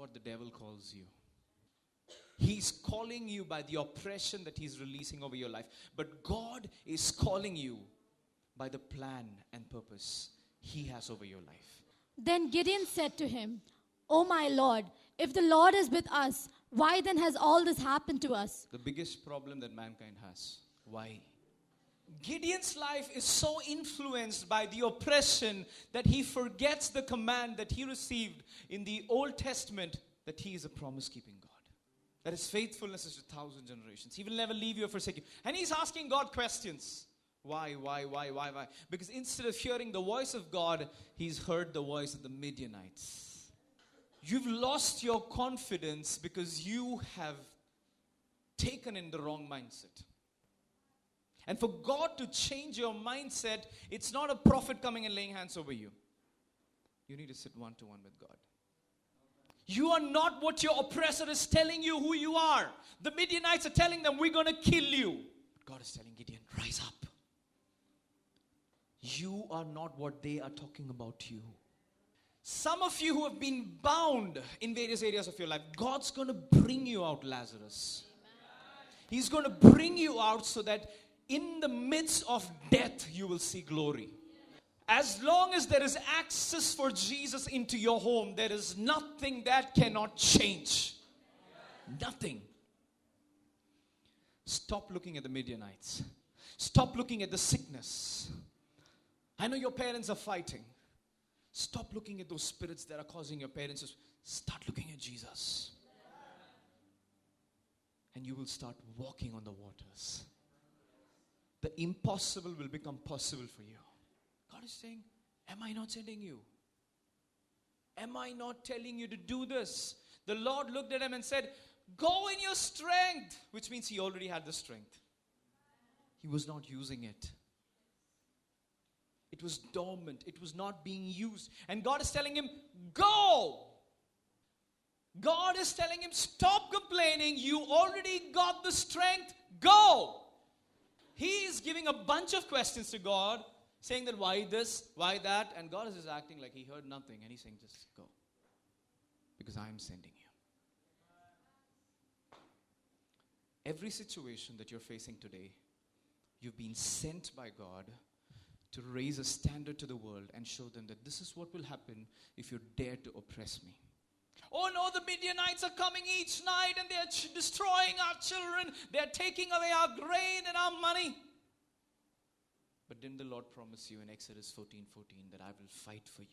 what the devil calls you. He's calling you by the oppression that he's releasing over your life. But God is calling you by the plan and purpose he has over your life. Then Gideon said to him, "O my Lord, if the Lord is with us, why then has all this happened to us?" The biggest problem that mankind has. Why? Gideon's life is so influenced by the oppression that he forgets the command that he received in the Old Testament that he is a promise-keeping God. That his faithfulness is to 1,000 generations. He will never leave you or forsake you. And he's asking God questions. Why? Because instead of hearing the voice of God, he's heard the voice of the Midianites. You've lost your confidence because you have taken in the wrong mindset. And for God to change your mindset, it's not a prophet coming and laying hands over you. You need to sit one-to-one with God. You are not what your oppressor is telling you who you are. The Midianites are telling them, we're going to kill you. But God is telling Gideon, rise up. You are not what they are talking about you. Some of you who have been bound in various areas of your life, God's going to bring you out, Lazarus. He's going to bring you out so that in the midst of death, you will see glory. As long as there is access for Jesus into your home, there is nothing that cannot change. Nothing. Stop looking at the Midianites. Stop looking at the sickness. I know your parents are fighting. Stop looking at those spirits that are causing your parents to start looking at Jesus. And you will start walking on the waters. The impossible will become possible for you. God is saying, am I not sending you? Am I not telling you to do this? The Lord looked at him and said, go in your strength. Which means he already had the strength. He was not using it. It was dormant. It was not being used. And God is telling him, go. God is telling him, stop complaining. You already got the strength. Go. He is giving a bunch of questions to God, saying that why this, why that, and God is just acting like he heard nothing, and he's saying just go, because I am sending you. Every situation that you're facing today, you've been sent by God to raise a standard to the world and show them that this is what will happen if you dare to oppress me. Oh no, the Midianites are coming each night and they're destroying our children. They're taking away our grain and our money. But didn't the Lord promise you in Exodus 14:14 that I will fight for you?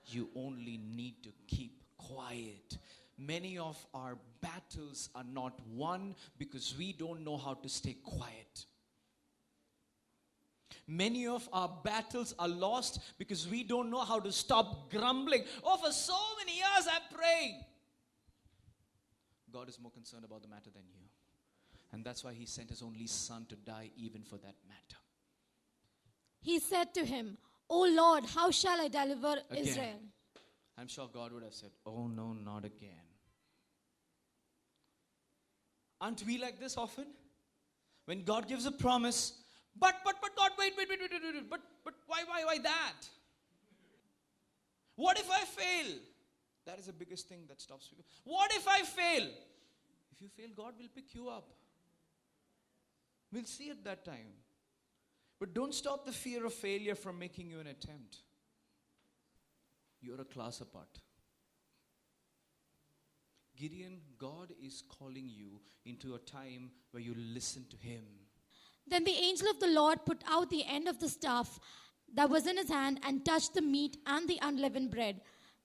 You only need to keep quiet. Many of our battles are not won because we don't know how to stay quiet. Many of our battles are lost because we don't know how to stop grumbling. Oh, for so many years I prayed. God is more concerned about the matter than you. And that's why he sent his only son to die even for that matter. He said to him, "O Lord, how shall I deliver Again. Israel?" I'm sure God would have said, oh no, not again. Aren't we like this often? When God gives a promise, but God, wait, but why that? What if I fail? That is the biggest thing that stops people. What if I fail? If you fail, God will pick you up. We'll see at that time. But don't stop the fear of failure from making you an attempt. You're a class apart. Gideon, God is calling you into a time where you listen to him. Then the angel of the Lord put out the end of the staff that was in his hand and touched the meat and the unleavened bread.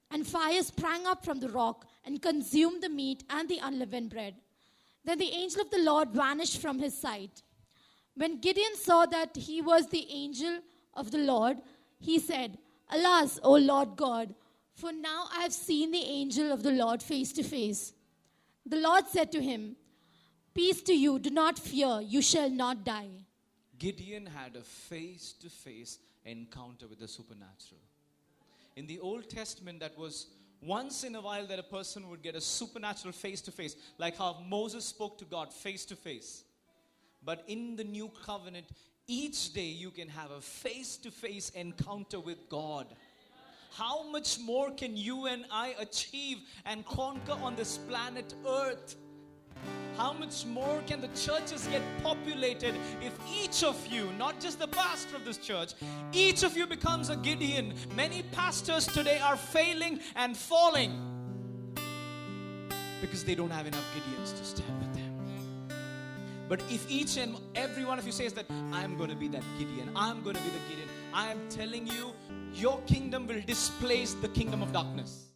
And fire sprang up from the rock and consumed the meat and the unleavened bread. Then the angel of the Lord vanished from his sight. When Gideon saw that he was the angel of the Lord, he said, "Alas, O Lord God, for now I have seen the angel of the Lord face to face." The Lord said to him, "Peace to you, do not fear, you shall not die." Gideon had a face-to-face encounter with the supernatural. In the Old Testament, that was once in a while that a person would get a supernatural face-to-face, like how Moses spoke to God face-to-face. But in the new covenant, each day you can have a face-to-face encounter with God. how much more can you and I achieve and conquer on this planet Earth? How much more can the churches get populated if each of you, not just the pastor of this church, each of you becomes a Gideon? Many pastors today are failing and falling because they don't have enough Gideons to stand with them. But if each and every one of you says that, I'm going to be that Gideon, I'm going to be the Gideon, I am telling you, your kingdom will displace the kingdom of darkness.